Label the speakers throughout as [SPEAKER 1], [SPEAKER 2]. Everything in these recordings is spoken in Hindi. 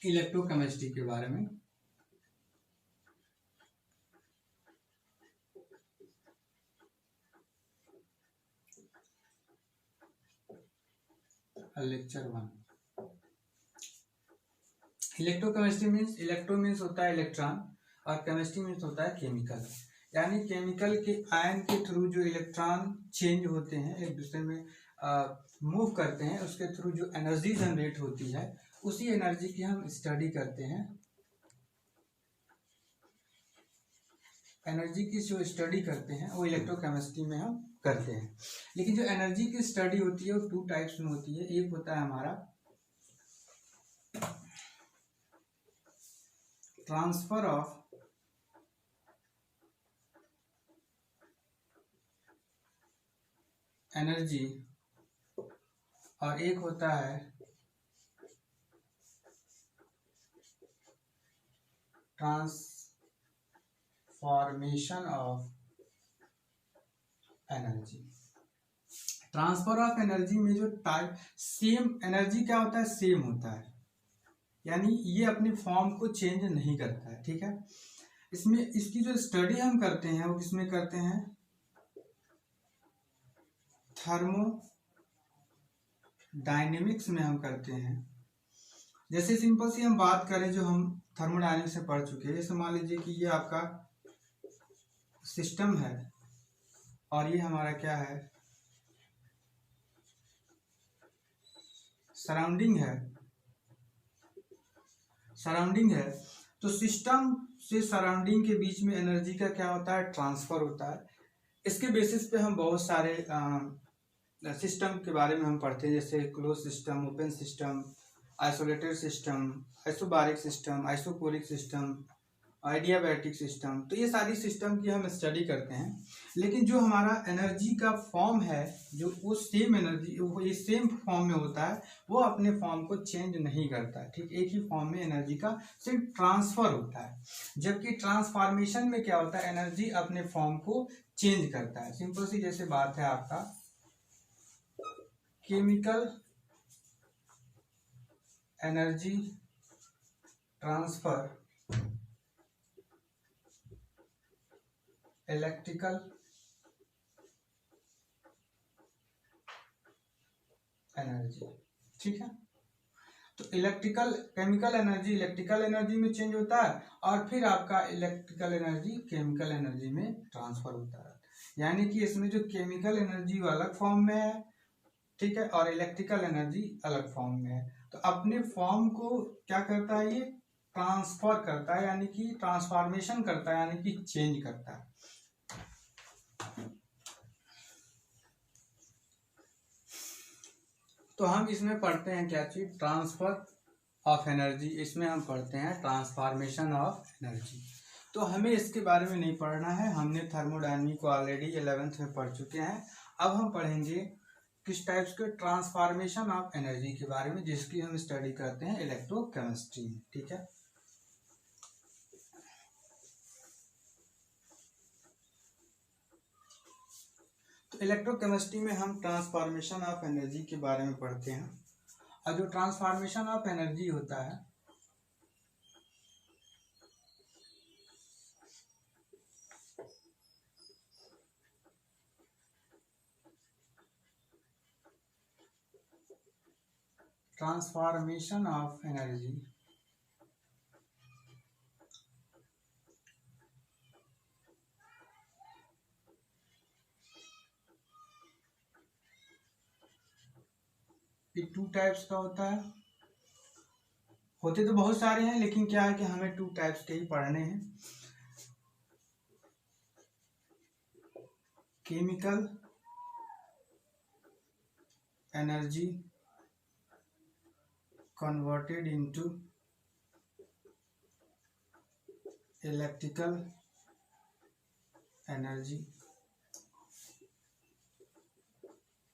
[SPEAKER 1] इलेक्ट्रोकेमिस्ट्री के बारे में। Lecture 1। Electrochemistry means, electro means होता है इलेक्ट्रॉन और केमिस्ट्री मीन्स होता है केमिकल, यानी केमिकल के आयन के थ्रू जो इलेक्ट्रॉन चेंज होते हैं, एक दूसरे में मूव करते हैं, उसके थ्रू जो एनर्जी जनरेट होती है, उसी एनर्जी की हम स्टडी करते हैं। एनर्जी की जो स्टडी करते हैं वो इलेक्ट्रोकेमिस्ट्री में हम करते हैं। लेकिन जो एनर्जी की स्टडी होती है वो 2 टाइप्स में होती है। एक होता है हमारा ट्रांसफर ऑफ एनर्जी और एक होता है transformation of energy. Transfer of energy में जो टाइप, सेम एनर्जी क्या होता है, सेम होता है, यानी ये अपने फॉर्म को चेंज नहीं करता है, ठीक है। इसमें इसकी जो स्टडी हम करते हैं वो किसमें करते हैं, थर्मोडायनेमिक्स में हम करते हैं। जैसे सिंपल सी हम बात करें जो हम थर्मोडायनेमिक्स से पढ़ चुके हैं, जैसे मान लीजिए कि ये आपका सिस्टम है और ये हमारा क्या है, सराउंडिंग है। तो सिस्टम से सराउंडिंग के बीच में एनर्जी का क्या होता है, ट्रांसफर होता है। इसके बेसिस पे हम बहुत सारे सिस्टम के बारे में हम पढ़ते हैं, जैसे close system, open system, isolated system, isobaric system, isochoric system, adiabatic system. तो ये सारी सिस्टम की हम स्टडी करते हैं। लेकिन जो हमारा एनर्जी का फॉर्म है, जो वो सेम एनर्जी, वो ये सेम फॉर्म में होता है, वो अपने फॉर्म को चेंज नहीं करता है, ठीक। एक ही फॉर्म में एनर्जी का सिर्फ ट्रांसफर होता है। जबकि ट्रांसफॉर्मेशन में क्या होता है, एनर्जी अपने फॉर्म को चेंज करता है। सिंपल सी जैसे बात है आपका chemical energy transfer, electrical energy, ठीक है। तो केमिकल एनर्जी इलेक्ट्रिकल एनर्जी में चेंज होता है और फिर आपका इलेक्ट्रिकल एनर्जी केमिकल एनर्जी में ट्रांसफर होता है। यानी कि इसमें जो केमिकल एनर्जी वो अलग फॉर्म में है, ठीक है, और इलेक्ट्रिकल एनर्जी अलग फॉर्म में है। तो अपने फॉर्म को क्या करता है, ये ट्रांसफर करता है, यानी कि ट्रांसफॉर्मेशन करता है, यानी कि चेंज करता है। तो हम इसमें पढ़ते हैं क्या चीज, ट्रांसफर ऑफ एनर्जी। इसमें हम पढ़ते हैं ट्रांसफॉर्मेशन ऑफ एनर्जी। तो हमें इसके बारे में नहीं पढ़ना है, हमने थर्मोडायनामिक्स को ऑलरेडी 11th में पढ़ चुके हैं। अब हम पढ़ेंगे किस टाइप्स के ट्रांसफॉर्मेशन ऑफ एनर्जी के बारे में, जिसकी हम स्टडी करते हैं इलेक्ट्रोकेमिस्ट्री में, ठीक है। तो इलेक्ट्रोकेमिस्ट्री में हम ट्रांसफॉर्मेशन ऑफ एनर्जी के बारे में पढ़ते हैं। और जो ट्रांसफॉर्मेशन ऑफ एनर्जी होता है, ट्रांसफॉर्मेशन ऑफ एनर्जी ये 2 टाइप्स का होता है। होते तो बहुत सारे हैं, लेकिन क्या है कि हमें 2 टाइप्स के ही पढ़ने हैं। Chemical energy converted into electrical energy,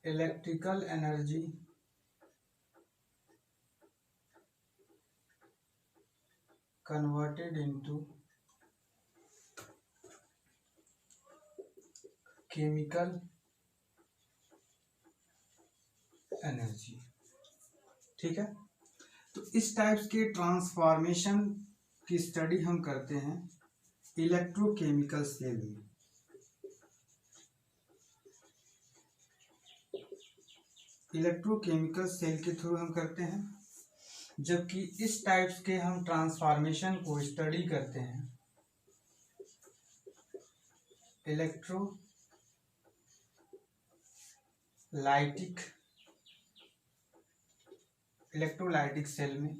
[SPEAKER 1] electrical energy converted into chemical energy, ठीक है। तो इस टाइप्स के ट्रांसफॉर्मेशन की स्टडी हम करते हैं इलेक्ट्रोकेमिकल सेल में। इलेक्ट्रोकेमिकल सेल के थ्रू हम करते हैं, जबकि इस टाइप्स के हम ट्रांसफॉर्मेशन को स्टडी करते हैं इलेक्ट्रोलाइटिक सेल में।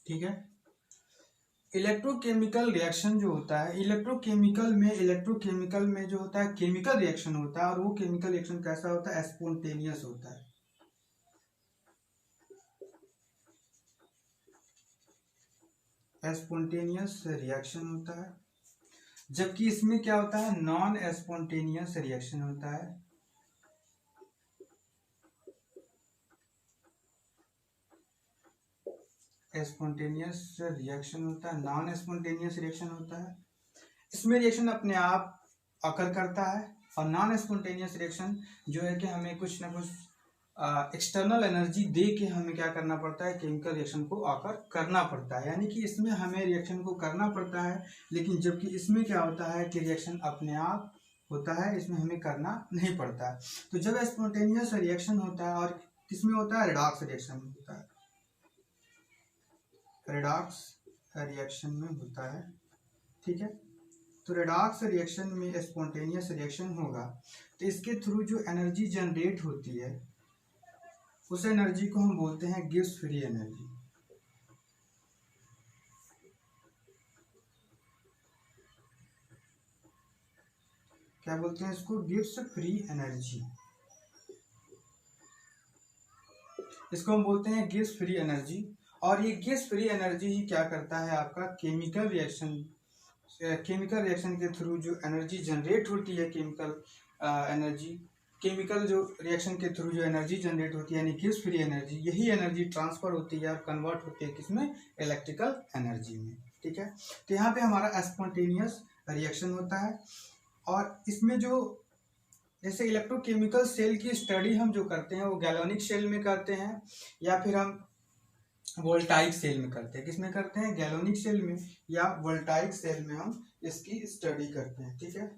[SPEAKER 1] ठीक है, इलेक्ट्रोकेमिकल रिएक्शन जो होता है, इलेक्ट्रोकेमिकल में जो होता है केमिकल रिएक्शन होता है, और वो केमिकल रिएक्शन कैसा होता है? स्पॉन्टेनियस होता है। स्पॉन्टेनियस रिएक्शन होता है, जबकि इसमें क्या होता है? नॉन स्पॉन्टेनियस रिएक्शन होता है। स्पॉन्टेनियस रिएक्शन होता है, नॉन स्पॉन्टेनियस रिएक्शन होता है। इसमें रिएक्शन अपने आप अकर करता है, और नॉन स्पॉन्टेनियस रिएक्शन जो है कि हमें कुछ ना कुछ एक्सटर्नल एनर्जी दे के हमें क्या करना पड़ता है? केमिकल रिएक्शन को आकर करना पड़ता है। यानी कि इसमें हमें रिएक्शन को करना पड़ता है, लेकिन जबकि इसमें क्या होता है कि रिएक्शन अपने आप होता है, इसमें हमें करना नहीं पड़ता है। तो जब स्पॉन्टेनियस रिएक्शन होता है, और किसमें होता है? रिडॉक्स रिएक्शन होता है, रिडॉक्स रिएक्शन में होता है। ठीक है, तो रिडॉक्स रिएक्शन में स्पॉन्टेनियस रिएक्शन होगा, तो इसके थ्रू जो एनर्जी जनरेट होती है उस एनर्जी को हम बोलते हैं गिब्स फ्री एनर्जी। क्या बोलते हैं इसको? Gibbs free energy. इसको हम बोलते हैं गिब्स फ्री एनर्जी। और ये गिब्स फ्री एनर्जी ही क्या करता है? आपका केमिकल रिएक्शन के थ्रू जो एनर्जी जनरेट होती है, केमिकल जो रिएक्शन के थ्रू जो एनर्जी जनरेट होती है, यानी गिब्स फ्री एनर्जी, यही एनर्जी ट्रांसफर होती है और कन्वर्ट होती है किसमें? इलेक्ट्रिकल एनर्जी में। ठीक है, तो यहाँ पे हमारा स्पॉन्टेनियस रिएक्शन होता है, और इसमें जो जैसे इलेक्ट्रोकेमिकल सेल की स्टडी हम जो करते हैं वो गैलोनिक सेल में करते हैं, या फिर हम वोल्टाइक सेल में करते हैं। किसमें करते हैं? गैलोनिक सेल में या वोल्टाइक सेल में हम इसकी स्टडी करते हैं। ठीक है,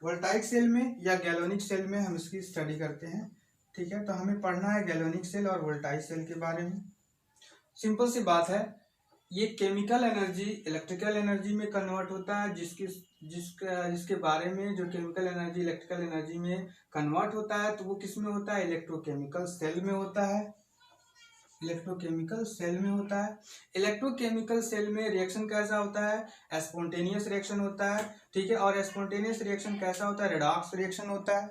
[SPEAKER 1] वोल्टाइक सेल में या गैलोनिक सेल में हम इसकी स्टडी करते हैं। ठीक है, तो हमें पढ़ना है गैलोनिक सेल और वोल्टाइक सेल के बारे में। सिंपल सी बात है, ये केमिकल एनर्जी इलेक्ट्रिकल एनर्जी में कन्वर्ट होता है, जिसके बारे में जो केमिकल एनर्जी इलेक्ट्रिकल एनर्जी में कन्वर्ट होता है, तो वो किस में होता है? इलेक्ट्रोकेमिकल सेल में होता है। इलेक्ट्रोकेमिकल सेल में होता है। इलेक्ट्रोकेमिकल सेल में रिएक्शन कैसा होता है? स्पॉन्टेनियस रिएक्शन होता है। ठीक है, और स्पॉन्टेनियस रिएक्शन कैसा होता है? रिडॉक्स रिएक्शन होता है।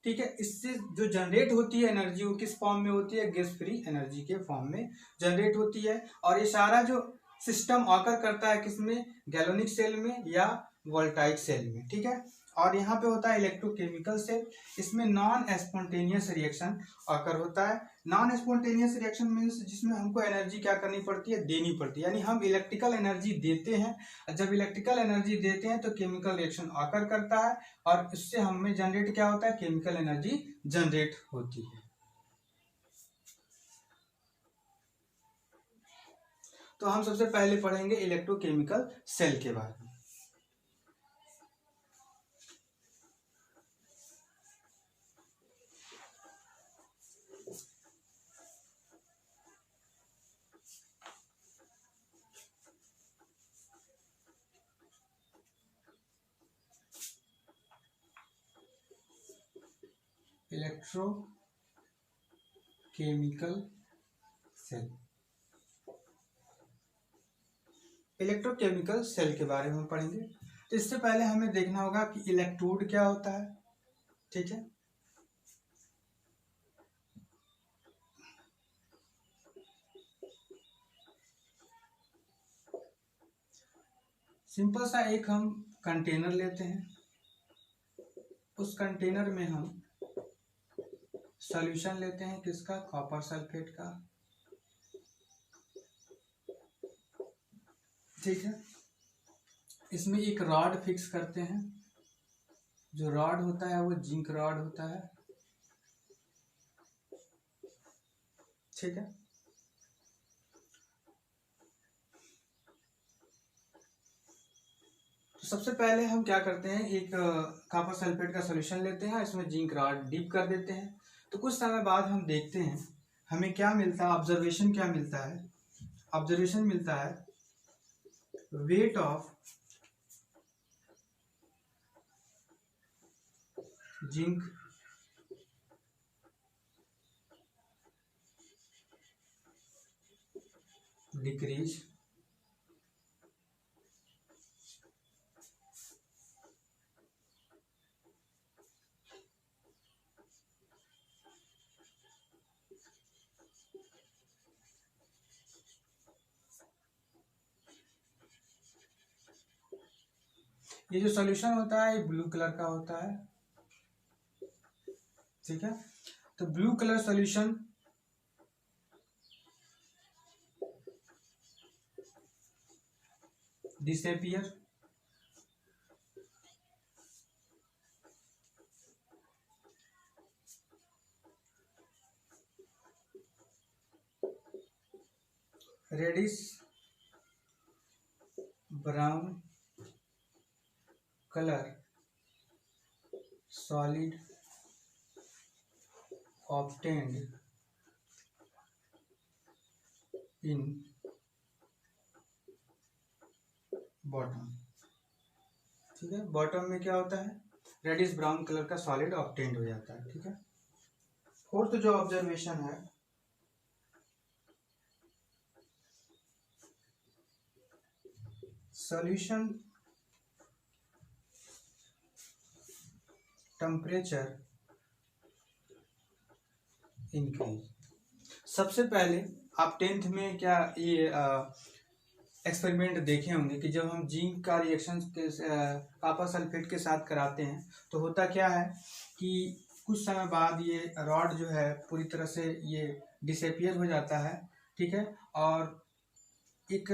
[SPEAKER 1] ठीक है, इससे जो जनरेट होती है एनर्जी वो किस फॉर्म में होती है? गैस फ्री एनर्जी के फॉर्म में जनरेट होती है। और ये सारा जो सिस्टम आकर करता है किसमें? गैलोनिक सेल में या वोल्टाइक सेल में। ठीक है, और यहाँ पे होता है इलेक्ट्रोकेमिकल सेल, इसमें नॉन स्पॉन्टेनियस रिएक्शन आकर होता है। नॉन स्पॉन्टेनियस रिएक्शन मीन्स जिसमें हमको एनर्जी क्या करनी पड़ती है? देनी पड़ती है, यानी हम इलेक्ट्रिकल एनर्जी देते हैं। जब इलेक्ट्रिकल एनर्जी देते हैं तो केमिकल रिएक्शन आकर करता है, और इससे हमें जनरेट क्या होता है? केमिकल एनर्जी जनरेट होती है। तो हम सबसे पहले पढ़ेंगे इलेक्ट्रोकेमिकल सेल के बारे में। इलेक्ट्रोकेमिकल सेल, इलेक्ट्रोकेमिकल सेल के बारे में पढ़ेंगे। तो इससे पहले हमें देखना होगा कि इलेक्ट्रोड क्या होता है। ठीक है, सिंपल सा एक हम कंटेनर लेते हैं, उस कंटेनर में हम सॉल्यूशन लेते हैं, किसका? कॉपर सल्फेट का। ठीक है। इसमें एक रॉड फिक्स करते हैं, जो रॉड होता है वो जिंक रॉड होता है, ठीक है। तो सबसे पहले हम क्या करते हैं, एक कॉपर सल्फेट का सॉल्यूशन लेते हैं, इसमें जिंक रॉड डीप कर देते हैं। तो कुछ समय बाद हम देखते हैं हमें क्या मिलता है, ऑब्जर्वेशन क्या मिलता है। ऑब्जर्वेशन मिलता है वेट ऑफ जिंक डिक्रीज ये जो सॉल्यूशन होता है ये ब्लू कलर का होता है, ठीक है। तो blue colour solution disappear, reddish brown colour solid obtained in bottom, ठीक है। बॉटम में क्या होता है, रेडिश ब्राउन कलर का सॉलिड ऑब्टेन्ड हो जाता है, ठीक है। फोर्थ जो ऑब्जर्वेशन है, सॉल्यूशन टेम्परेचर इंक्रीज। सबसे पहले आप 10th में क्या ये एक्सपेरिमेंट देखे होंगे कि जब हम जिंक का रिएक्शन कॉपर सल्फेट के साथ कराते हैं तो होता क्या है कि कुछ समय बाद ये रॉड जो है पूरी तरह से ये डिसअपियर हो जाता है, ठीक है। और एक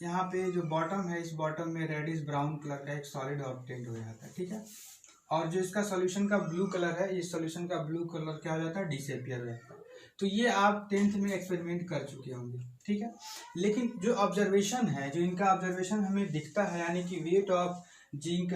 [SPEAKER 1] यहाँ पे जो बॉटम है, इस बॉटम में रेडिश ब्राउन कलर का एक सॉलिड ऑब्टेन्ड हो जाता है, ठीक है। और जो इसका सॉल्यूशन का ब्लू कलर है, इस सॉल्यूशन का ब्लू कलर क्या हो जाता है, डिसअपियर हो जाता है। तो ये आप 10th में एक्सपेरिमेंट कर चुके होंगे, ठीक है। लेकिन जो ऑब्जर्वेशन है, जो इनका ऑब्जर्वेशन हमें दिखता है, यानी कि वेट ऑफ जिंक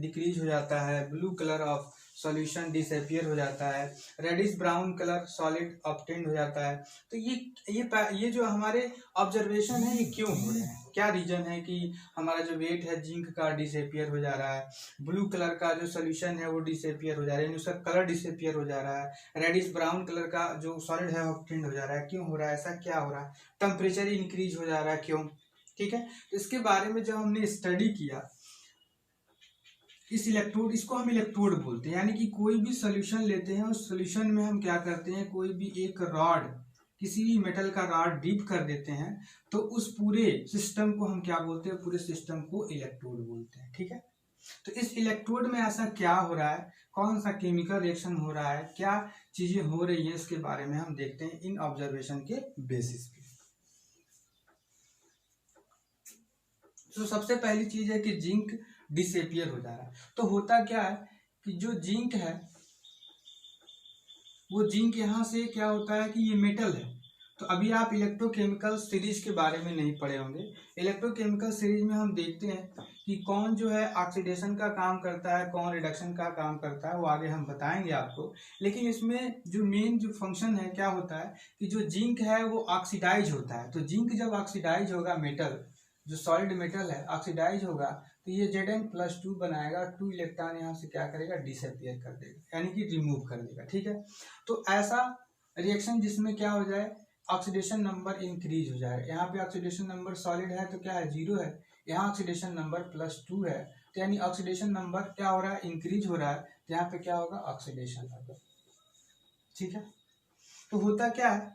[SPEAKER 1] डिक्रीज हो जाता है, blue colour of solution disappear हो जाता है, reddish brown colour solid obtained हो जाता है। तो ये जो हमारे ऑब्जर्वेशन है ये क्यों हो रहे हैं, क्या रीजन है कि हमारा जो वेट है जिंक का डिसअपियर हो जा रहा है, ब्लू कलर का जो सॉल्यूशन है वो डिसअपियर हो जा रहा है, उसका कलर डिसअपियर हो जा रहा है, रेडिश ब्राउन कलर का जो सॉलिड है ऑब्टेन्ड हो जा रहा है, क्यों हो रहा है, ऐसा क्या हो रहा है, टेम्परेचर इंक्रीज हो जा रहा है, क्यों, ठीक है। इसके बारे में जब हमने स्टडी किया, इस इलेक्ट्रोड, इसको हम इलेक्ट्रोड बोलते हैं, यानी कि कोई भी सॉल्यूशन लेते हैं, उस सॉल्यूशन में हम क्या करते हैं, कोई भी एक रॉड, किसी भी मेटल का रॉड डीप कर देते हैं, तो उस पूरे सिस्टम को हम क्या बोलते हैं, पूरे सिस्टम को इलेक्ट्रोड बोलते हैं, ठीक है। तो इस इलेक्ट्रोड में ऐसा क्या हो रहा है, कौन सा केमिकल रिएक्शन हो रहा है, क्या चीजें हो रही है, इसके बारे में हम देखते हैं इन ऑब्जर्वेशन के बेसिस पे। तो सबसे पहली चीज है कि जिंक डिसअपियर हो जा रहा है। तो होता क्या है कि जो जिंक है वो जिंक यहाँ से क्या होता है कि ये मेटल है। तो अभी आप इलेक्ट्रोकेमिकल सीरीज के बारे में नहीं पढ़े होंगे। इलेक्ट्रोकेमिकल सीरीज में हम देखते हैं कि कौन जो है ऑक्सीडेशन का काम करता है, कौन रिडक्शन का काम करता है, वो आगे हम बताएंगे आपको। लेकिन इसमें जो मेन जो फंक्शन है क्या होता है कि जो जिंक है वो ऑक्सीडाइज होता है। तो जिंक जब ऑक्सीडाइज होगा, मेटल जो सॉलिड मेटल है ऑक्सीडाइज होगा, तो ये Zn+2 बनाएगा, 2 इलेक्ट्रॉन यहाँ से क्या करेगा, डिसअपियर कर देगा, यानी कि रिमूव कर देगा, ठीक है। तो ऐसा रिएक्शन जिसमें क्या हो जाए, ऑक्सीडेशन नंबर इंक्रीज हो जाए। यहाँ पे ऑक्सीडेशन नंबर सॉलिड है तो क्या है, 0 है, यहाँ ऑक्सीडेशन नंबर +2 है, तो यानी ऑक्सीडेशन नंबर क्या हो रहा है, इंक्रीज हो रहा है, तो यहाँ पे क्या होगा, ऑक्सीडेशन नंबर, ठीक है। तो होता क्या है,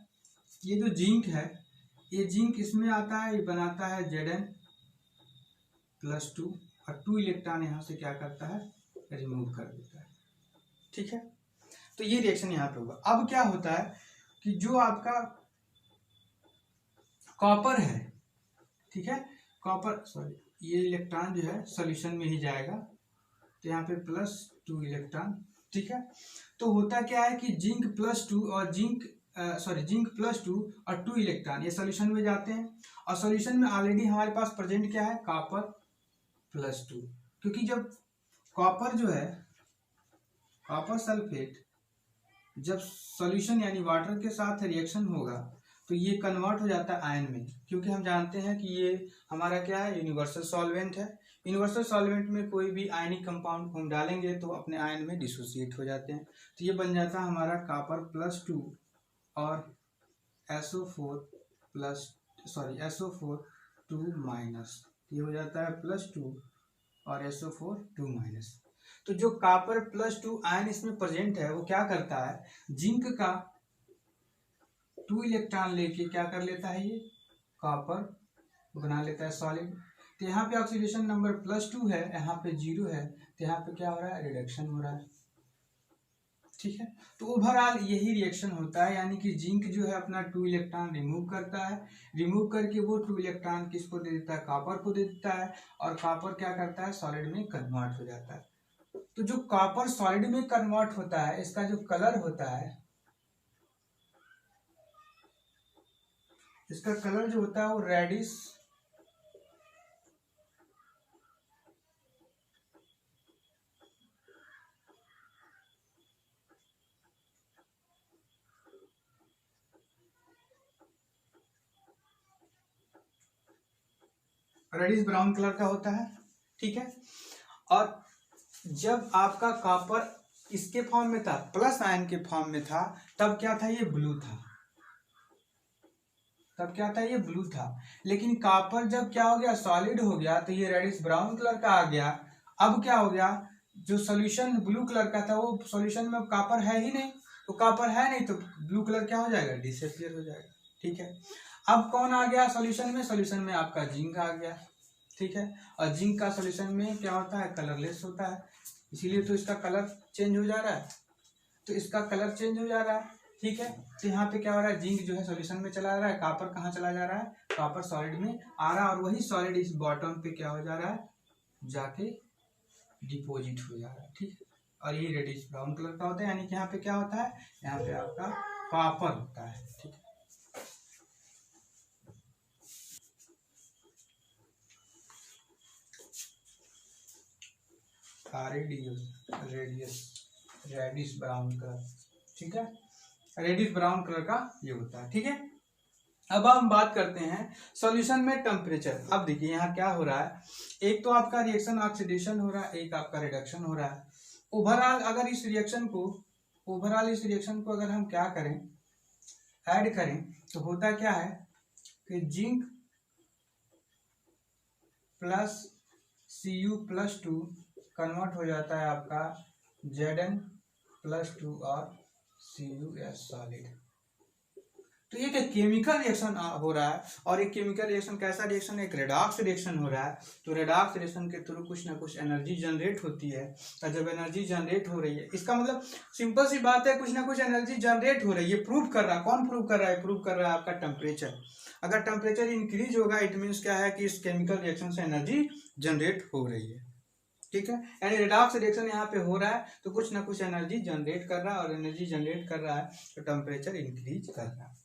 [SPEAKER 1] ये जो जिंक है, ये जिंक इसमें आता है, ये बनाता है Zn+2 और 2 इलेक्ट्रॉन यहाँ से क्या करता है, रिमूव कर देता है, ठीक है। तो ये रिएक्शन यहाँ पे होगा। अब क्या होता है कि जो आपका कॉपर है, ठीक है, कॉपर सॉरी ये इलेक्ट्रॉन जो है सॉल्यूशन में ही जाएगा, तो यहाँ पे +2 इलेक्ट्रॉन। ठीक है, तो होता क्या है कि जिंक +2 और जिंक +2 और 2 इलेक्ट्रॉन ये सॉल्यूशन में जाते हैं, और सॉल्यूशन में ऑलरेडी हमारे पास प्रेजेंट क्या है, कॉपर +2। क्योंकि जब कॉपर जो है, कॉपर सल्फेट जब सॉल्यूशन यानी वाटर के साथ रिएक्शन होगा तो ये कन्वर्ट हो जाता है आयन में, क्योंकि हम जानते हैं कि ये हमारा क्या है, यूनिवर्सल सॉल्वेंट है। यूनिवर्सल सॉल्वेंट में कोई भी आयनिक कंपाउंड को हम डालेंगे तो अपने आयन में डिसोसिएट हो जाते हैं। तो ये बन जाता है हमारा कॉपर +2 और SO4 2-, ये हो जाता है +2 और SO4 2-। तो जो कॉपर +2 आयन इसमें प्रेजेंट है वो क्या करता है, जिंक का 2 इलेक्ट्रॉन लेके क्या कर लेता है, ये कॉपर बना लेता है सॉलिड। तो यहाँ पे ऑक्सीडेशन नंबर +2 है, यहाँ पे 0 है, तो यहाँ पे क्या हो रहा है, रिडक्शन हो रहा है। ठीक है, तो ओवरऑल यही रिएक्शन होता है, यानी कि जिंक जो है अपना 2 इलेक्ट्रॉन रिमूव करता है, रिमूव करके वो 2 इलेक्ट्रॉन किसको दे देता है, कॉपर को दे देता है, और कॉपर क्या करता है, सॉलिड में कन्वर्ट हो जाता है। तो जो कॉपर सॉलिड में कन्वर्ट होता है, इसका जो कलर होता है, इसका कलर जो होता है वो रेडिश ब्राउन कलर का होता है। ठीक है, और जब आपका कॉपर इसके फॉर्म में था, प्लस आयन के फॉर्म में था, तब क्या था, ये ब्लू था, तब क्या था, ये ब्लू था। लेकिन कॉपर जब क्या हो गया, सॉलिड हो गया, तो ये रेडिश ब्राउन कलर का आ गया। अब क्या हो गया, जो सॉल्यूशन ब्लू कलर का था वो सॉल्यूशन में कॉपर है ही नहीं, तो कॉपर है नहीं तो ब्लू कलर क्या हो जाएगा, डिसअपीयर हो जाएगा। ठीक है, अब कौन आ गया सॉल्यूशन में, सॉल्यूशन में आपका जिंक आ गया। ठीक है, और जिंक का सॉल्यूशन में क्या होता है, कलरलेस होता है, इसीलिए तो इसका कलर चेंज हो जा रहा है, तो इसका कलर चेंज हो जा रहा है। ठीक है, तो यहाँ पे क्या हो रहा है, जिंक जो है सॉल्यूशन में चला रहा है, कॉपर कहाँ चला जा रहा है, कॉपर सॉलिड में आ रहा है, और वही सॉलिड इस बॉटम पे क्या हो जा रहा है, जाके डिपोजिट हो जा रहा है। ठीक है, और ये रेडिश ब्राउन कलर का होता है, यानी कि यहाँ पे क्या होता है, यहाँ पे आपका कॉपर होता है। ठीक है, रेडिश ब्राउन कलर। ठीक है, रेडिश ब्राउन कलर का ये होता है। ठीक है, अब हम बात करते हैं सॉल्यूशन में टेम्परेचर। अब देखिए यहाँ क्या हो रहा है, एक तो आपका रिएक्शन ऑक्सीडेशन हो रहा है, एक आपका रिडक्शन हो रहा है। ओवरऑल अगर इस रिएक्शन को अगर हम क्या करें, ऐड करें, तो होता क्या है कि जिंक प्लस Cu+2 कन्वर्ट हो जाता है आपका Zn+2 और CuS सॉलिड। तो ये केमिकल रिएक्शन हो रहा है, और एक केमिकल रिएक्शन कैसा रिएक्शन है, एक रेडॉक्स रिएक्शन हो रहा है। तो रेडॉक्स रिएक्शन के थ्रू कुछ ना कुछ एनर्जी जनरेट होती है, और जब एनर्जी जनरेट हो रही है, इसका मतलब सिंपल सी बात है, कुछ ना कुछ एनर्जी जनरेट हो रही है। प्रूव कर रहा है, कौन प्रूव कर रहा है, प्रूव कर रहा है आपका टेम्परेचर। अगर टेम्परेचर इंक्रीज होगा, इट मीन्स क्या है कि इस केमिकल रिएक्शन से एनर्जी जनरेट हो रही है। ठीक है, यानी रेडॉक्स रिएक्शन यहाँ पे हो रहा है, तो कुछ ना कुछ एनर्जी जनरेट कर रहा है, और एनर्जी जनरेट कर रहा है तो टेम्परेचर इंक्रीज कर रहा है।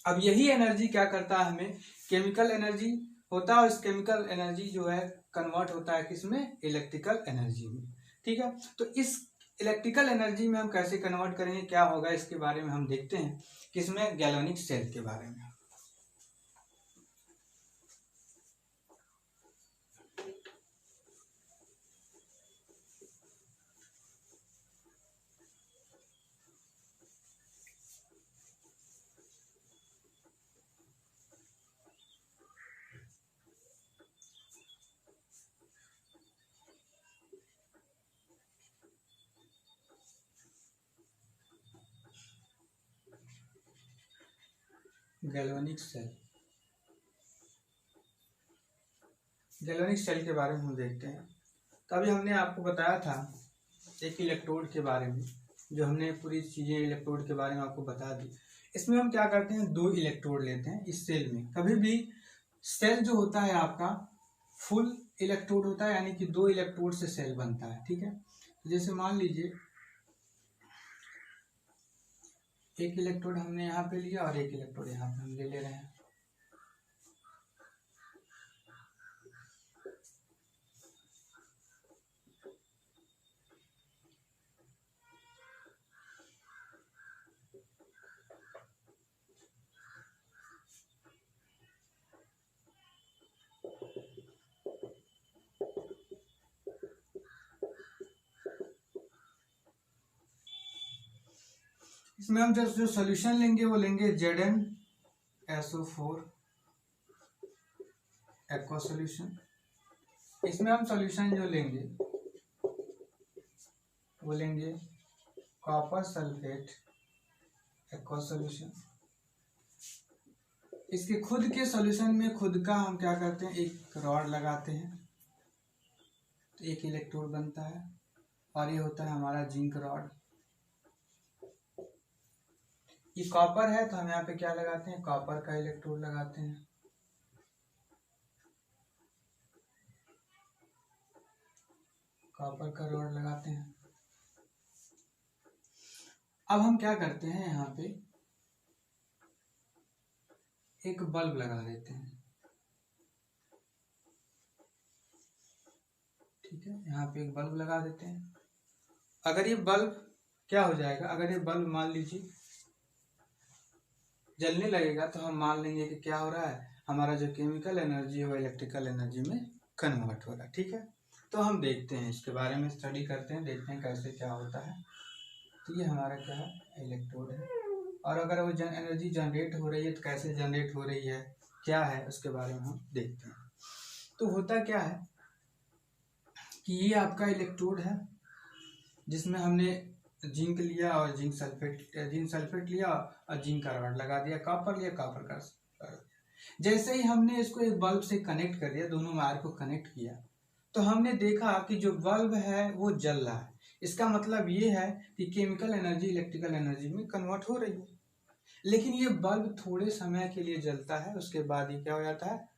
[SPEAKER 1] अब यही एनर्जी क्या करता है, हमें केमिकल एनर्जी होता है, और इस केमिकल एनर्जी जो है कन्वर्ट होता है किसमें, इलेक्ट्रिकल एनर्जी में। ठीक है, तो इस इलेक्ट्रिकल एनर्जी में हम कैसे कन्वर्ट करेंगे, क्या होगा, इसके बारे में हम देखते हैं, किसमें, गैल्वेनिक सेल के बारे में। गैल्वेनिक सेल के बारे में हम देखते हैं। तो अभी हमने आपको बताया था एक इलेक्ट्रोड के बारे में, जो हमने पूरी चीज़ें इलेक्ट्रोड के बारे में आपको बता दी। इसमें हम क्या करते हैं, 2 इलेक्ट्रोड लेते हैं इस सेल में। कभी भी सेल जो होता है आपका फुल इलेक्ट्रोड होता है, यानी कि 2 इलेक्ट्रोड से सेल बनता है, ठीक है। जैसे मान लीजिए एक इलेक्ट्रोड हमने यहाँ पे लिया और एक इलेक्ट्रोड यहाँ पे हम ले रहे हैं। इसमें हम जो सोल्यूशन लेंगे वो लेंगे ZnSO4 एक्वा सोल्यूशन। इसमें हम सोल्यूशन जो लेंगे वो लेंगे कॉपर सल्फेट एक्वा सोल्यूशन। इसके खुद के सोल्यूशन में खुद का हम क्या करते हैं, एक रॉड लगाते हैं तो एक इलेक्ट्रोड बनता है, और ये होता है हमारा जिंक रॉड। ये कॉपर है तो हम यहाँ पे क्या लगाते हैं, कॉपर का इलेक्ट्रोड लगाते हैं। कॉपर का रॉड लगाते हैं। अब हम क्या करते हैं, यहाँ पे एक बल्ब लगा देते हैं, ठीक है। यहाँ पे एक बल्ब लगा देते हैं। अगर ये बल्ब क्या हो जाएगा, अगर ये बल्ब मान लीजिए जलने लगेगा तो हम मान लेंगे कि क्या हो रहा है, हमारा जो केमिकल एनर्जी है वो इलेक्ट्रिकल एनर्जी में कन्वर्ट हो रहा है, ठीक है। तो हम देखते हैं इसके बारे में, स्टडी करते हैं, देखते हैं कैसे क्या होता है। तो ये हमारा क्या है, इलेक्ट्रोड है, और अगर वो एनर्जी जनरेट हो रही है तो कैसे जनरेट हो रही है, क्या है, उसके बारे में हम देखते हैं। तो होता क्या है कि ये आपका इलेक्ट्रोड है जिसमें हमने जिंक लिया और जिंक सल्फेट लिया और जिंक का रॉड लगा दिया, कॉपर लिया, कॉपर का जैसे ही हमने इसको एक बल्ब से कनेक्ट कर दिया, दोनों वायर को कनेक्ट किया, तो हमने देखा कि जो बल्ब है वो जल रहा है। इसका मतलब ये है कि केमिकल एनर्जी इलेक्ट्रिकल एनर्जी में कन्वर्ट हो रही है। लेकिन ये बल्ब थोड़े समय के लिए जलता है, उसके बाद ये क्या हो जाता है,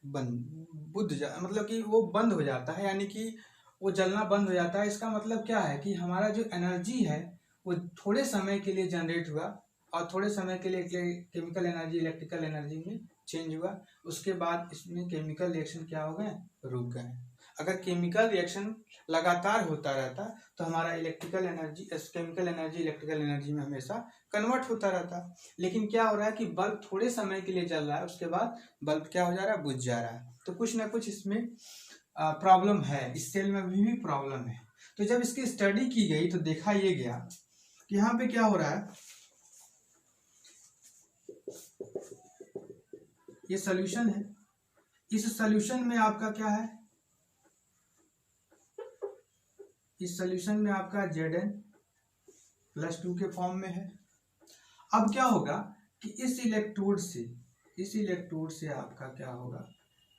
[SPEAKER 1] मतलब कि वो बंद हो जाता है, यानी कि वो जलना बंद हो जाता है। इसका मतलब क्या है कि हमारा जो एनर्जी है वो थोड़े समय के लिए जनरेट हुआ और थोड़े समय के लिए केमिकल एनर्जी इलेक्ट्रिकल एनर्जी में चेंज हुआ, उसके बाद इसमें केमिकल रिएक्शन क्या हो गए, रुक गए। अगर केमिकल रिएक्शन लगातार होता रहता तो हमारा electrical energy chemical energy electrical energy में हमेशा कन्वर्ट होता रहता। लेकिन क्या हो रहा है कि बल्ब थोड़े समय के लिए जल रहा है, उसके बाद बल्ब क्या हो जा रहा है, बुझ जा रहा है। तो कुछ ना कुछ इसमें प्रॉब्लम है, इस सेल में भी प्रॉब्लम है। तो जब इसकी स्टडी की गई तो देखा ये गया कि यहाँ पे क्या हो रहा है, ये सॉल्यूशन है, इस सॉल्यूशन में आपका क्या है, इस सॉल्यूशन में आपका Zn+2 के फॉर्म में है। अब क्या होगा कि इस इलेक्ट्रोड से आपका क्या होगा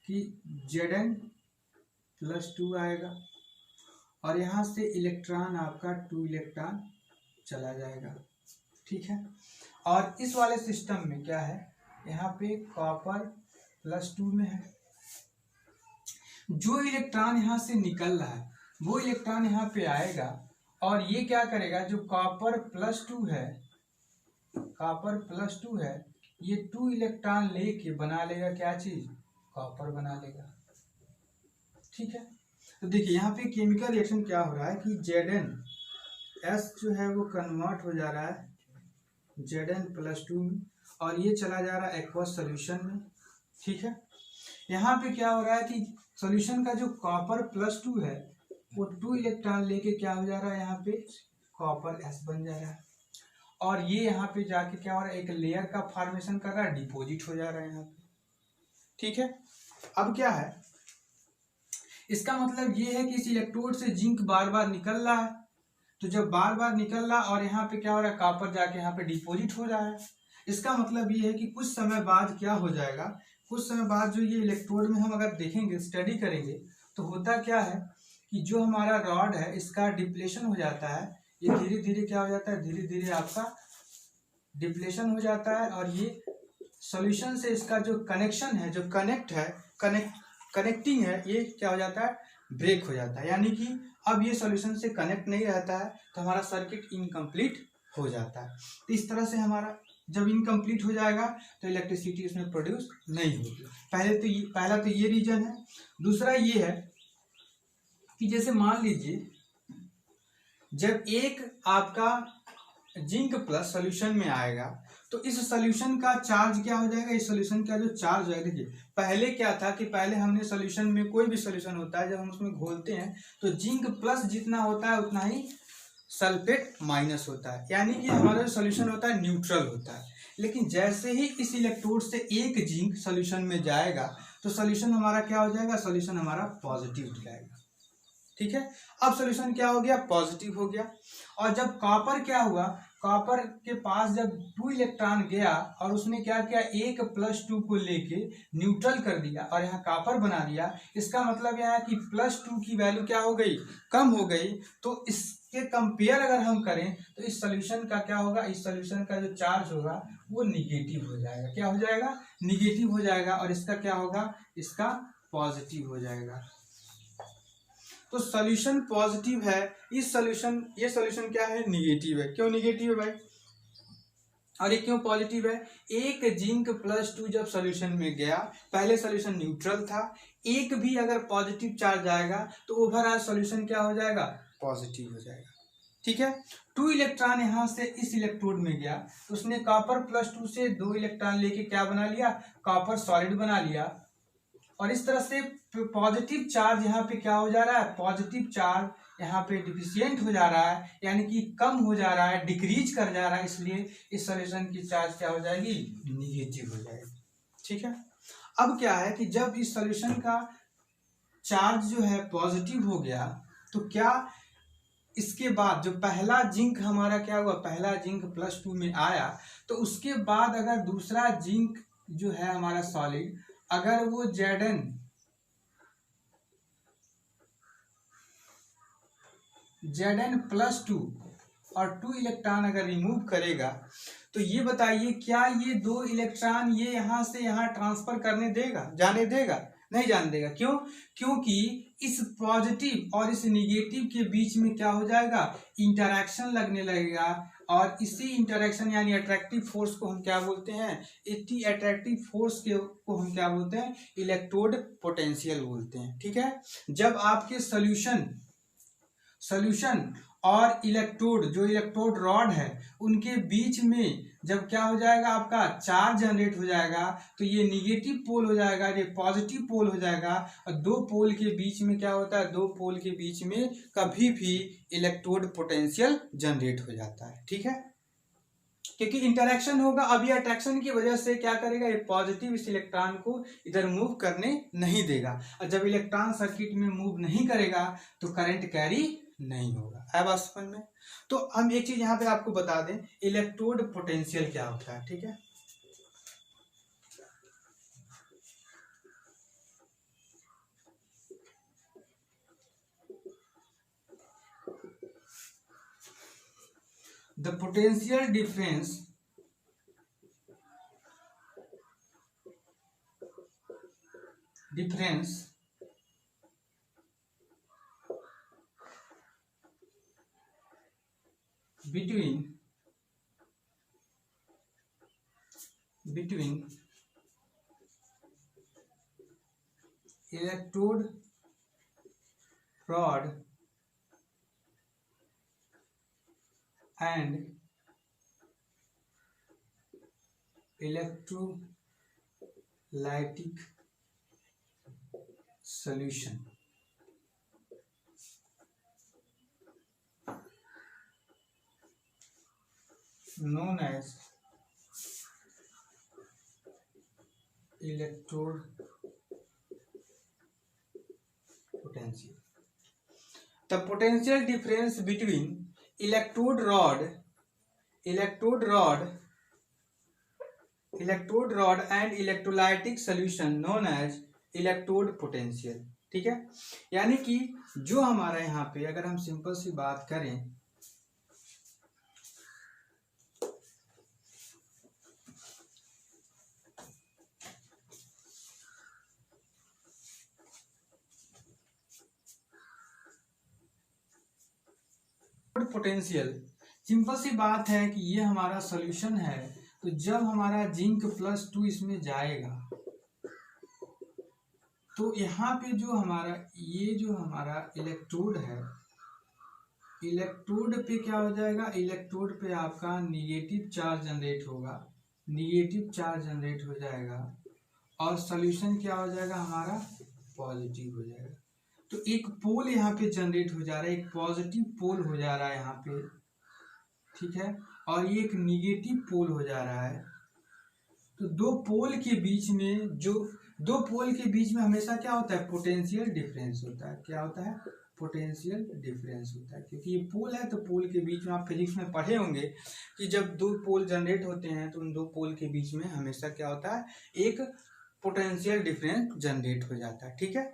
[SPEAKER 1] कि Zn+2 आएगा और यहाँ से इलेक्ट्रॉन आपका 2 इलेक्ट्रॉन चला जाएगा, ठीक है। और इस वाले सिस्टम में क्या है, यहाँ पे कॉपर+2 में है। जो इलेक्ट्रॉन यहाँ से निकल रहा है वो इलेक्ट्रॉन यहाँ पे आएगा और ये क्या करेगा, जो कॉपर+2 है ये 2 इलेक्ट्रॉन लेके बना लेगा क्या चीज, कॉपर बना लेगा, ठीक है। तो देखिए यहाँ पे केमिकल रिएक्शन क्या हो रहा है कि Zn जो है वो कन्वर्ट हो जा रहा है Zn+2 में और ये चला जा रहा है एक्वस सोल्यूशन में, ठीक है। यहाँ पे क्या हो रहा है कि सॉल्यूशन का जो कॉपर+2 है वो 2 इलेक्ट्रॉन लेके क्या हो जा रहा है, यहाँ पे कॉपर S बन जा रहा है और ये यहाँ पे जाके क्या हो रहा है, एक लेयर का फॉर्मेशन कर रहा है, डिपॉजिट हो जा रहा है यहाँ पे, ठीक है। अब क्या है, इसका मतलब ये है कि इस इलेक्ट्रोड से जिंक बार बार निकल रहा है, तो जब बार बार निकल रहा और यहाँ पे क्या हो रहा है, कॉपर जाके यहाँ पे डिपॉजिट हो रहा है। इसका मतलब ये है कि कुछ समय बाद क्या हो जाएगा, कुछ समय बाद जो ये इलेक्ट्रोड में हम अगर देखेंगे, स्टडी करेंगे, तो होता क्या है कि जो हमारा रॉड है इसका डिप्लेशन हो जाता है, ये धीरे धीरे क्या हो जाता है, धीरे धीरे आपका डिप्लेशन हो जाता है और ये सॉल्यूशन से इसका जो कनेक्शन है, जो कनेक्टिंग है, ये क्या हो जाता है, ब्रेक हो जाता है। यानी कि अब ये सॉल्यूशन से कनेक्ट नहीं रहता है तो हमारा सर्किट इनकम्प्लीट हो जाता है। तो इस तरह से हमारा जब इनकम्प्लीट हो जाएगा तो इलेक्ट्रिसिटी उसमें प्रोड्यूस नहीं होगी। पहला तो ये रीजन है। दूसरा ये है कि जैसे मान लीजिए जब एक आपका जिंक प्लस सॉल्यूशन में आएगा तो इस सॉल्यूशन का चार्ज क्या हो जाएगा, इस सॉल्यूशन का जो चार्ज हो जाएगा, देखिए पहले क्या था कि पहले हमने सॉल्यूशन में, कोई भी सॉल्यूशन होता है जब हम उसमें घोलते हैं तो जिंक प्लस जितना होता है उतना ही सल्फेट माइनस होता है, यानी कि हमारा जो सॉल्यूशन होता है न्यूट्रल होता है। लेकिन जैसे ही इस इलेक्ट्रोड से एक जिंक सॉल्यूशन में जाएगा तो सॉल्यूशन हमारा क्या हो जाएगा, सॉल्यूशन हमारा पॉजिटिव हो जाएगा। ठीक है, अब सॉल्यूशन क्या हो गया, पॉजिटिव हो गया। और जब कॉपर क्या हुआ, कॉपर के पास जब 2 इलेक्ट्रॉन गया और उसने क्या किया, 1 + 2 को लेके न्यूट्रल कर दिया और यहाँ कॉपर बना दिया। इसका मतलब यह है कि +2 की वैल्यू क्या हो गई, कम हो गई। तो इसके कंपेयर अगर हम करें तो इस सॉल्यूशन का क्या होगा, इस सॉल्यूशन का जो चार्ज होगा वो निगेटिव हो जाएगा। क्या हो जाएगा, निगेटिव हो जाएगा। और इसका क्या होगा, इसका पॉजिटिव हो जाएगा। तो सॉल्यूशन पॉजिटिव है, ये सॉल्यूशन क्या है, निगेटिव है। क्यों निगेटिव है भाई, और ये क्यों पॉजिटिव है, 1 जिंक + 2 जब सॉल्यूशन में गया, पहले सॉल्यूशन न्यूट्रल था, एक भी अगर पॉजिटिव चार्ज आएगा तो ओवरऑल सॉल्यूशन क्या हो जाएगा, पॉजिटिव हो जाएगा। ठीक है, 2 इलेक्ट्रॉन यहां से इस इलेक्ट्रोड में गया, उसने कॉपर +2 से 2 इलेक्ट्रॉन लेके क्या बना लिया, कॉपर सॉलिड बना लिया। और इस तरह से पॉजिटिव चार्ज यहाँ पे क्या हो जा रहा है, पॉजिटिव चार्ज यहाँ पे डिफिशियंट हो जा रहा है, यानी कि कम हो जा रहा है, डिक्रीज कर जा रहा है। इसलिए इस सॉल्यूशन की चार्ज क्या हो जाएगी, निगेटिव हो जाएगी। ठीक है, अब क्या है कि जब इस सॉल्यूशन का चार्ज जो है पॉजिटिव हो गया तो क्या इसके बाद जो पहला जिंक हमारा क्या हुआ, पहला जिंक +2 में आया, तो उसके बाद अगर दूसरा जिंक जो है हमारा सॉलिड, अगर वो Zn +2 और 2 इलेक्ट्रॉन अगर रिमूव करेगा तो ये बताइए क्या ये 2 इलेक्ट्रॉन ये यहां से यहां ट्रांसफर करने देगा, जाने देगा, नहीं जाने देगा। क्यों, क्योंकि इस पॉजिटिव और इस निगेटिव के बीच में क्या हो जाएगा, इंटरैक्शन लगने लगेगा। और इसी इंटरैक्शन यानी अट्रैक्टिव फोर्स को हम क्या बोलते हैं, इसी अट्रैक्टिव फोर्स को हम क्या बोलते हैं, इलेक्ट्रोड पोटेंशियल बोलते हैं। ठीक है, जब आपके सॉल्यूशन और इलेक्ट्रोड, जो इलेक्ट्रोड रॉड है, उनके बीच में जब क्या हो जाएगा, आपका चार्ज जनरेट हो जाएगा, तो ये निगेटिव पोल हो जाएगा, ये पॉजिटिव पोल हो जाएगा। और 2 पोल के बीच में क्या होता है, 2 पोल के बीच में कभी भी इलेक्ट्रोड पोटेंशियल जनरेट हो जाता है। ठीक है, क्योंकि इंटरेक्शन होगा। अब ये अट्रैक्शन की वजह से क्या करेगा, ये पॉजिटिव इस इलेक्ट्रॉन को इधर मूव करने नहीं देगा। और जब इलेक्ट्रॉन सर्किट में मूव नहीं करेगा तो करंट कैरी नहीं होगा। है बात समझ में। तो हम एक चीज यहाँ पे आपको बता दें, इलेक्ट्रोड पोटेंशियल क्या होता है। ठीक है, the potential difference between electrode rod and electrolytic solution known as electrode potential. The potential difference between electrode rod and electrolytic solution known as electrode potential. ठीक है, यानी कि जो हमारा यहाँ पे अगर हम सिंपल सी बात करें, पोटेंशियल, सिंपल सी बात है कि ये हमारा सॉल्यूशन है। तो जब हमारा जिंक +2 इसमें जाएगा तो यहाँ पे जो हमारा इलेक्ट्रोड है, इलेक्ट्रोड पे क्या हो जाएगा, इलेक्ट्रोड पे आपका निगेटिव चार्ज जनरेट होगा, निगेटिव चार्ज जनरेट हो जाएगा और सॉल्यूशन क्या हो जाएगा हमारा पॉजिटिव हो जाएगा। तो एक पोल यहाँ पे जनरेट हो जा रहा है, एक पॉजिटिव पोल हो जा रहा है यहाँ पे, ठीक है, और ये एक निगेटिव पोल हो जा रहा है। तो दो पोल के बीच में हमेशा क्या होता है, पोटेंशियल डिफरेंस होता है। क्या होता है, पोटेंशियल डिफरेंस होता है, क्योंकि ये पोल है तो पोल के बीच में, आप फिजिक्स में पढ़े होंगे कि जब दो पोल जनरेट होते हैं तो उन दो पोल के बीच में हमेशा क्या होता है, एक पोटेंशियल डिफरेंस जनरेट हो जाता है, ठीक है।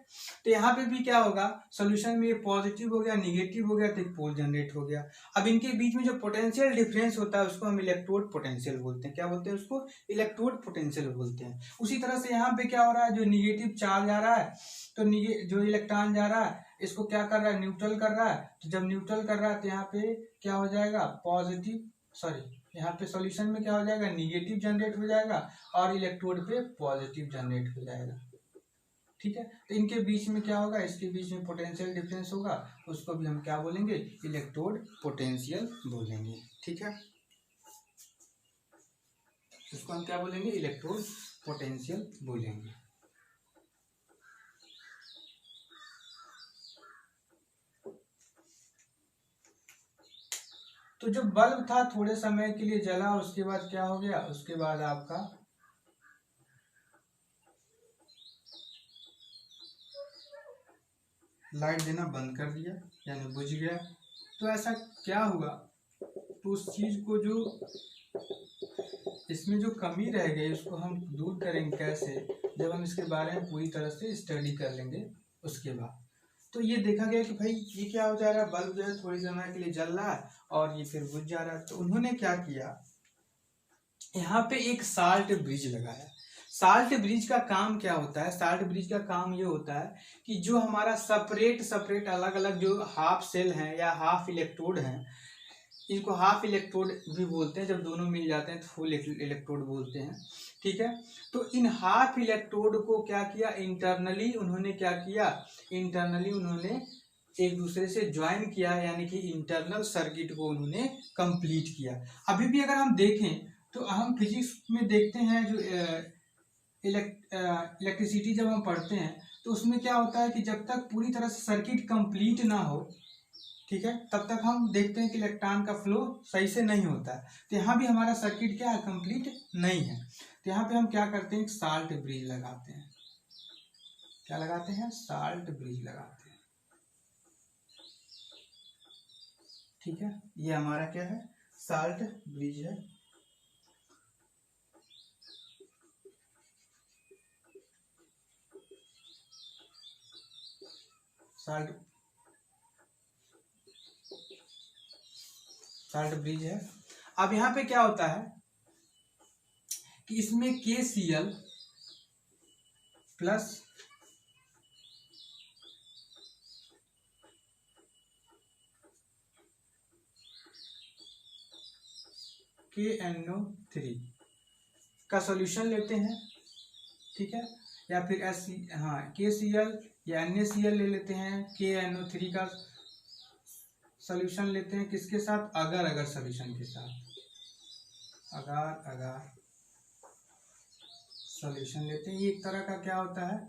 [SPEAKER 1] तो यहाँ पे भी क्या होगा, सॉल्यूशन में ये पॉजिटिव हो गया, निगेटिव हो गया, तो एक पोल जनरेट हो गया। अब इनके बीच में जो पोटेंशियल डिफरेंस होता है उसको हम इलेक्ट्रोड पोटेंशियल बोलते हैं। क्या बोलते हैं उसको, इलेक्ट्रोड पोटेंशियल बोलते हैं। उसी तरह से यहाँ पे क्या हो रहा है, जो निगेटिव चार्ज आ रहा है तो जो इलेक्ट्रॉन जा रहा है इसको क्या कर रहा है, न्यूट्रल कर रहा है। तो जब न्यूट्रल कर रहा है तो यहाँ पे क्या हो जाएगा, यहाँ पे सॉल्यूशन में क्या हो जाएगा, निगेटिव जनरेट हो जाएगा और इलेक्ट्रोड पे पॉजिटिव जनरेट हो जाएगा, ठीक है। तो इनके बीच में क्या होगा, इसके बीच में पोटेंशियल डिफरेंस होगा, उसको भी हम क्या बोलेंगे, इलेक्ट्रोड पोटेंशियल बोलेंगे, ठीक है। उसको हम क्या बोलेंगे, इलेक्ट्रोड पोटेंशियल बोलेंगे। तो जो बल्ब था थोड़े समय के लिए जला, उसके बाद क्या हो गया, उसके बाद आपका लाइट देना बंद कर दिया, यानी बुझ गया। तो ऐसा क्या हुआ, तो उस चीज को जो इसमें जो कमी रह गई उसको हम दूर करेंगे कैसे, जब हम इसके बारे में पूरी तरह से स्टडी कर लेंगे उसके बाद। तो ये देखा गया कि भाई ये क्या हो जा रहा है, बल्ब जो है थोड़ी समय के लिए जल रहा है और ये फिर बुझ जा रहा है। तो उन्होंने क्या किया, यहाँ पे एक साल्ट ब्रिज लगाया। साल्ट ब्रिज का काम क्या होता है, साल्ट ब्रिज का काम ये होता है कि जो हमारा सेपरेट अलग अलग जो हाफ सेल हैं या हाफ इलेक्ट्रोड हैं, इनको हाफ इलेक्ट्रोड भी बोलते हैं, जब दोनों मिल जाते हैं तो फुल इलेक्ट्रोड बोलते हैं, ठीक है। तो इन हाफ इलेक्ट्रोड को क्या किया, इंटरनली उन्होंने एक दूसरे से ज्वाइन किया, यानी कि इंटरनल सर्किट को उन्होंने कंप्लीट किया। अभी भी अगर हम देखें तो हम फिजिक्स में देखते हैं, जो इलेक्ट्रिसिटी जब हम पढ़ते हैं तो उसमें क्या होता है कि जब तक पूरी तरह से सर्किट कंप्लीट ना हो, ठीक है, तब तक हम देखते हैं कि इलेक्ट्रॉन का फ्लो सही से नहीं होता है। तो यहाँ भी हमारा सर्किट क्या है, कंप्लीट नहीं है। तो यहाँ पे हम क्या करते हैं, एक साल्ट ब्रिज लगाते हैं। क्या लगाते हैं, साल्ट ब्रिज लगाते हैं, ठीक है। ये हमारा क्या है, साल्ट ब्रिज है। साल्ट ब्रिज है। अब यहाँ पे क्या होता है कि इसमें KCl प्लस KNO3 का सॉल्यूशन लेते हैं, ठीक है, या फिर KCl या NaCl ले लेते हैं, KNO3 का सॉल्यूशन लेते हैं, किसके साथ, अगर अगर सॉल्यूशन के साथ, अगर सॉल्यूशन लेते हैं। ये एक तरह का क्या होता है,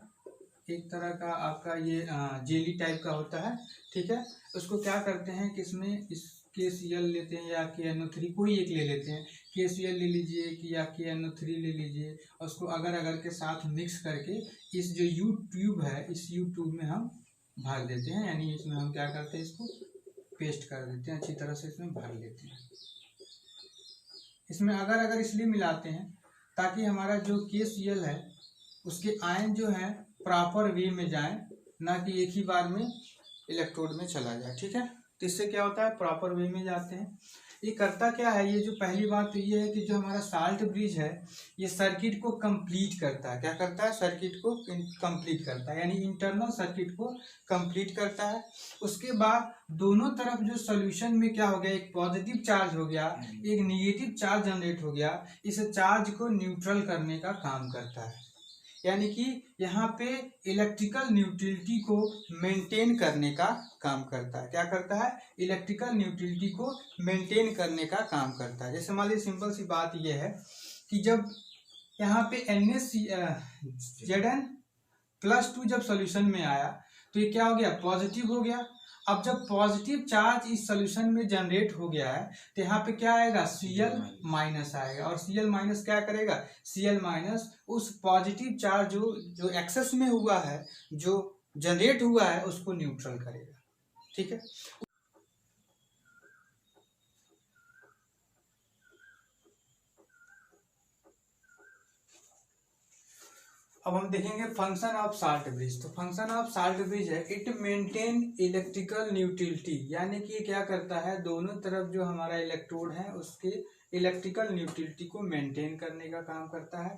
[SPEAKER 1] एक तरह का आपका ये जेली टाइप का होता है, ठीक है। उसको क्या करते हैं कि इसमें इस KCl लेते हैं या KNO3, कोई एक ले लेते हैं, KCl ले लीजिए कि या KNO3 ले लीजिए, और उसको अगर अगर के साथ मिक्स करके इस जो U ट्यूब है, इस U ट्यूब में हम भर देते हैं, यानी इसमें हम क्या करते हैं, इसको पेस्ट कर देते हैं, अच्छी तरह से इसमें भर लेते हैं। इसमें अगर अगर इसलिए मिलाते हैं ताकि हमारा जो KCl है उसके आयन जो है प्रॉपर वे में जाए, ना कि एक ही बार में इलेक्ट्रोड में चला जाए, ठीक है। तो इससे क्या होता है, प्रॉपर वे में जाते हैं। ये करता क्या है, ये जो पहली बात तो ये है कि जो हमारा साल्ट ब्रिज है ये सर्किट को कंप्लीट करता है। क्या करता है? सर्किट को कंप्लीट करता है, यानी इंटरनल सर्किट को कंप्लीट करता है। उसके बाद दोनों तरफ जो सॉल्यूशन में क्या हो गया, एक पॉजिटिव चार्ज हो गया, एक निगेटिव चार्ज जनरेट हो गया, इस चार्ज को न्यूट्रल करने का काम करता है। यानी कि यहाँ पे इलेक्ट्रिकल न्यूट्रलिटी को मेंटेन करने का काम करता है। क्या करता है? इलेक्ट्रिकल न्यूट्रलिटी को मेंटेन करने का काम करता है। जैसे मान लीजिए सिंपल सी बात यह है कि जब यहाँ पे Zn+2 जब सॉल्यूशन में आया तो ये क्या हो गया, पॉजिटिव हो गया। अब जब पॉजिटिव चार्ज इस सॉल्यूशन में जनरेट हो गया है तो यहाँ पे क्या आएगा, Cl- आएगा। और Cl- क्या करेगा, Cl- उस पॉजिटिव चार्ज जो एक्सेस में हुआ है, जो जनरेट हुआ है, उसको न्यूट्रल करेगा। ठीक है। अब हम देखेंगे फंक्शन ऑफ साल्ट ब्रिज। तो फंक्शन ऑफ साल्ट ब्रिज है, इट मेंटेन इलेक्ट्रिकल न्यूट्रलिटी, यानी कि क्या करता है, दोनों तरफ जो हमारा इलेक्ट्रोड है उसके इलेक्ट्रिकल न्यूट्रलिटी को मेंटेन करने का काम करता है।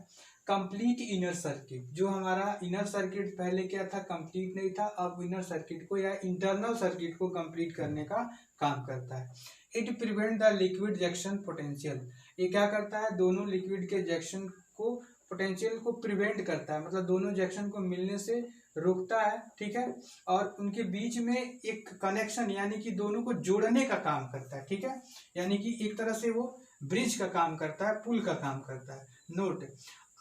[SPEAKER 1] कंप्लीट इनर सर्किट, जो हमारा इनर सर्किट पहले क्या था, कंप्लीट नहीं था, अब इनर सर्किट को या इंटरनल सर्किट को कंप्लीट करने का काम करता है। It prevent the liquid junction potential, ये क्या करता है, दोनों लिक्विड के जंक्शन को, पोटेंशियल को प्रिवेंट करता है, मतलब दोनों जंक्शन को मिलने से रोकता है। ठीक है। और उनके बीच में एक कनेक्शन, यानी कि दोनों को जोड़ने का काम करता है। ठीक है। यानी कि एक तरह से वो ब्रिज का काम करता है, पुल का काम करता है। Note,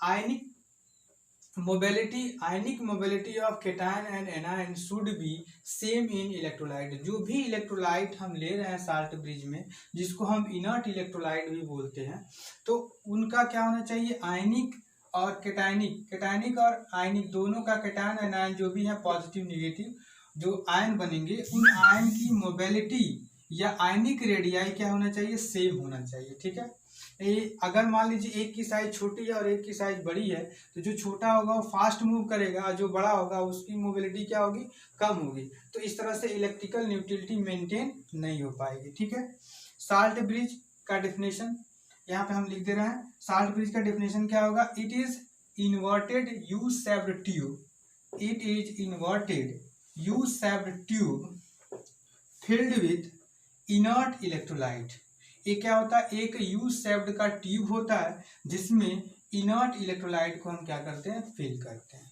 [SPEAKER 1] ionic mobility of cation and anion should be same in electrolyte. जो भी इलेक्ट्रोलाइट हम ले रहे हैं साल्ट ब्रिज में, जिसको हम इनर्ट इलेक्ट्रोलाइट भी बोलते हैं, तो उनका क्या होना चाहिए, आयनिक और केटायनिक और आयनिक दोनों का, केटायन एंड आयन जो भी है पॉजिटिव निगेटिव जो आयन बनेंगे, उन आयन की मोबिलिटी या आयनिक रेडियाई क्या होना चाहिए, सेम होना चाहिए। ठीक है। अगर मान लीजिए एक की साइज छोटी है और एक की साइज बड़ी है, तो जो छोटा होगा वो फास्ट मूव करेगा, जो बड़ा होगा उसकी मोबिलिटी क्या होगी, कम होगी। तो इस तरह से इलेक्ट्रिकल न्यूट्रलिटी मेंटेन नहीं हो पाएगी। ठीक है। साल्ट ब्रिज का डेफिनेशन यहाँ पे हम लिख दे रहे हैं। साल्ट ब्रिज का डेफिनेशन क्या होगा, it is inverted U shaped tube, it is inverted U shaped tube filled with inert electrolyte. ये क्या होता है, एक यू शेप्ड का ट्यूब होता है जिसमें इनर्ट इलेक्ट्रोलाइट को हम क्या करते हैं, फिल करते हैं।